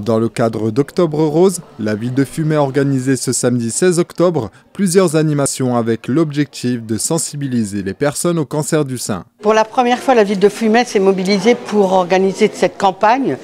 Dans le cadre d'Octobre Rose, la ville de Fumay a organisé ce samedi 16 octobre plusieurs animations avec l'objectif de sensibiliser les personnes au cancer du sein. Pour la première fois, la ville de Fumay s'est mobilisée pour organiser cette campagne,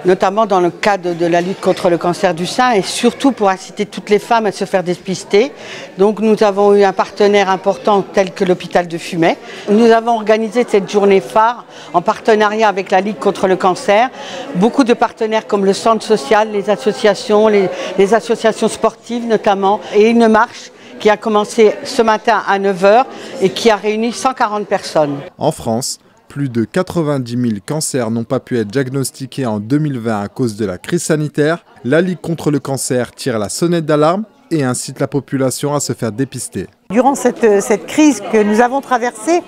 notamment dans le cadre de la lutte contre le cancer du sein et surtout pour inciter toutes les femmes à se faire dépister. Donc nous avons eu un partenaire important tel que l'hôpital de Fumay. Nous avons organisé cette journée phare en partenariat avec la Ligue contre le cancer. Beaucoup de partenaires comme le centre social, les associations, les associations sportives notamment, et une marche qui a commencé ce matin à 9 h et qui a réuni 140 personnes. En France, plus de 90 000 cancers n'ont pas pu être diagnostiqués en 2020 à cause de la crise sanitaire. La Ligue contre le cancer tire la sonnette d'alarme et incite la population à se faire dépister. Durant cette crise que nous avons traversée,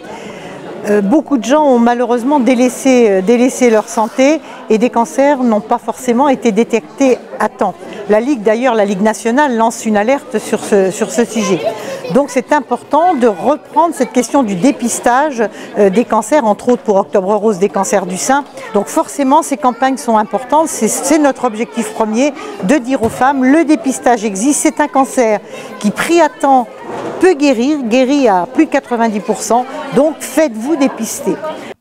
beaucoup de gens ont malheureusement délaissé leur santé et des cancers n'ont pas forcément été détectés à temps. La Ligue, d'ailleurs, la Ligue nationale lance une alerte sur ce sujet. Donc c'est important de reprendre cette question du dépistage des cancers, entre autres pour Octobre Rose des cancers du sein. Donc forcément ces campagnes sont importantes, c'est notre objectif premier de dire aux femmes le dépistage existe, c'est un cancer qui pris à temps peut guérit à plus de 90%, donc faites-vous dépister.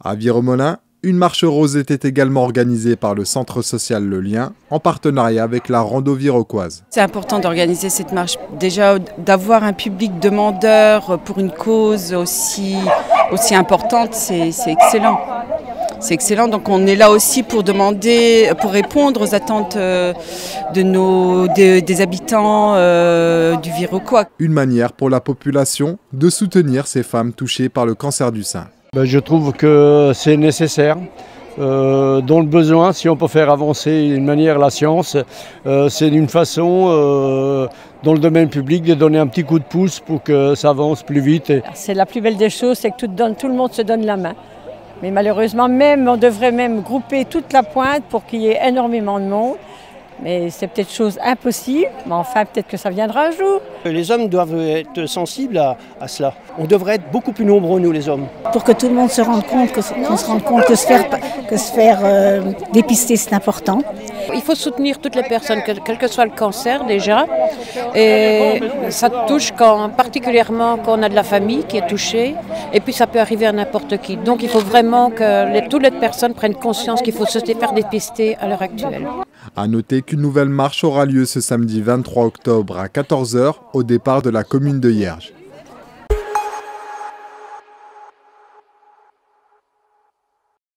À Viromolin, une marche rose était également organisée par le centre social Le Lien en partenariat avec la Rando Viroquoise. C'est important d'organiser cette marche, déjà d'avoir un public demandeur pour une cause aussi importante, c'est excellent. C'est excellent, donc on est là aussi pour demander, pour répondre aux attentes des habitants du Viroquois. Une manière pour la population de soutenir ces femmes touchées par le cancer du sein. Je trouve que c'est nécessaire. Dans le besoin, si on peut faire avancer d'une manière la science, c'est une façon dans le domaine public de donner un petit coup de pouce pour que ça avance plus vite. C'est la plus belle des choses, c'est que tout le monde se donne la main. Mais malheureusement, on devrait même grouper toute la pointe pour qu'il y ait énormément de monde. Mais c'est peut-être chose impossible, mais enfin peut-être que ça viendra un jour. Les hommes doivent être sensibles à cela. On devrait être beaucoup plus nombreux, nous les hommes. Pour que tout le monde se rende compte, que se faire dépister, c'est important. Il faut soutenir toutes les personnes, quel que soit le cancer déjà. Et ça touche particulièrement quand on a de la famille qui est touchée. Et puis ça peut arriver à n'importe qui. Donc il faut vraiment que toutes les personnes prennent conscience qu'il faut se faire dépister à l'heure actuelle. A noter qu'une nouvelle marche aura lieu ce samedi 23 octobre à 14 h au départ de la commune de Hierges.